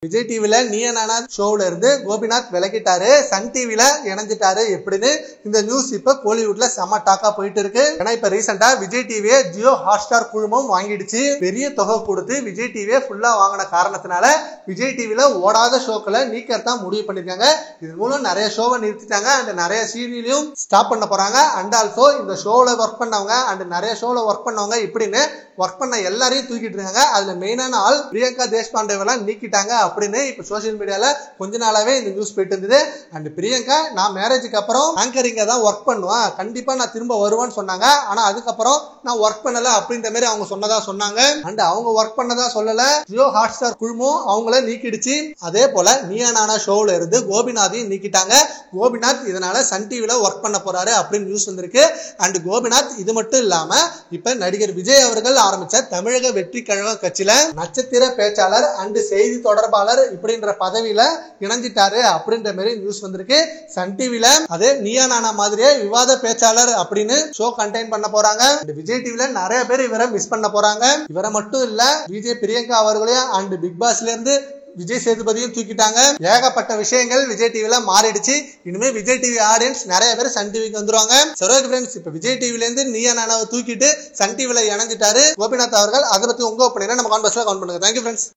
விஜய் டிவில நீயா நானா ஷோல இருந்து கோபிநாத் விலகிட்டாரு, சன் டிவில இணைஞ்சிட்டாரு எப்படின்னு இந்த நியூஸ் இப்ப கோலிவுட்ல செம டாக்கா போயிட்டு இருக்கு. ஏன்னா இப்ப ரீசெண்டா விஜய் டிவியை ஜியோ ஹாட்ஸ்டார் குழுமம் வாங்கிடுச்சு. பெரிய தொகை கொடுத்து விஜய் டிவியை ஃபுல்லா வாங்கின காரணத்தினால விஜய் டிவில ஓடாத ஷோக்களை நீக்கிறதா முடிவு பண்ணிருக்காங்க. இது மூலம் நிறைய ஷோவை நிறுத்திட்டாங்க அண்ட் நிறைய சீரியலையும் ஸ்டாப் பண்ண போறாங்க. அண்ட் ஆல்சோ இந்த ஷோல ஒர்க் பண்ணவங்க அண்ட் நிறைய ஷோல ஒர்க் பண்ணவங்க இப்படின்னு ஒர்க் பண்ண எல்லாரையும் தூக்கிட்டு இருக்காங்க. அதுல மெயினான ஆள் பிரியங்கா தேஷ்பாண்டேவெல்லாம் நீக்கிட்டாங்க அப்படின்னு இப்ப சோசியல் மீடியால கொஞ்ச நாளாவே இந்த நியூஸ் போயிட்டு இருந்தது. அண்ட் பிரியங்கா நான் மேரேஜுக்கு அப்புறம் ஆங்கரிங்க தான் ஒர்க் பண்ணுவேன், கண்டிப்பா நான் திரும்ப வருவேன்னு சொன்னாங்க. ஆனா அதுக்கப்புறம் நான் ஒர்க் பண்ணல அப்படின்ற மாதிரி அவங்க சொன்னதா சொன்னாங்க. அண்ட் அவங்க ஒர்க் பண்ணதா சொல்லல, ஜியோ ஹாட்ஸ்டார் குழுமம் அவங்கள நீக்கிடுச்சு. அதே போல நீயா நானா ஷோல இருந்து கோபிநாத்தையும் நீக்கிட்டாங்க. கோபிநாத் இதனால சன் டிவில ஒர்க் பண்ண போறாரு அப்படின்னு நியூஸ் வந்திருக்கு. அண்ட் கோபிநாத் இது மட்டும் இல்லாம இப்ப நடிகர் விஜய் அவர்கள் ஆரம்பிச்ச தமிழக வெற்றி கழகம் கட்சியில நட்சத்திர பேச்சாளர் அண்ட் செய்தி தொடர்பாளர் இப்படின்ற பதவியில இணைஞ்சிட்டாரு அப்படின்ற மாதிரி நியூஸ் வந்திருக்கு. சன் டிவில அதே நீயா நானா மாதிரியே விவாத பேச்சாளர் அப்படின்னு ஷோ கண்டெயின் பண்ண போறாங்க. விஜய் டிவில நிறைய பேர் இவரை மிஸ் பண்ண போறாங்க. இவரை மட்டும் இல்ல, விஜய் பிரியங்கா அவர்களையும் அண்ட் பிக் பாஸ்ல இருந்து விஜய் சேதுபதியும் தூக்கிட்டாங்க. ஏகப்பட்ட விஷயங்கள் விஜய் டிவில மாறிடுச்சு. இனிமே விஜய் டிவி ஆடியன்ஸ் நிறைய பேர் சன் டிவிக்கு வந்துருவாங்க. சரி ஃப்ரெண்ட்ஸ், இப்ப விஜய் டிவில இருந்து நீயா நானாவை தூக்கிட்டு சன் டிவில இணைஞ்சிட்டாரு கோபிநாத் அவர்கள். அதை பத்தி உங்க ஒப்பீனியனை நம்ம கான்வர்ஸ்ல கமெண்ட் பண்ணுங்க. Thank you friends.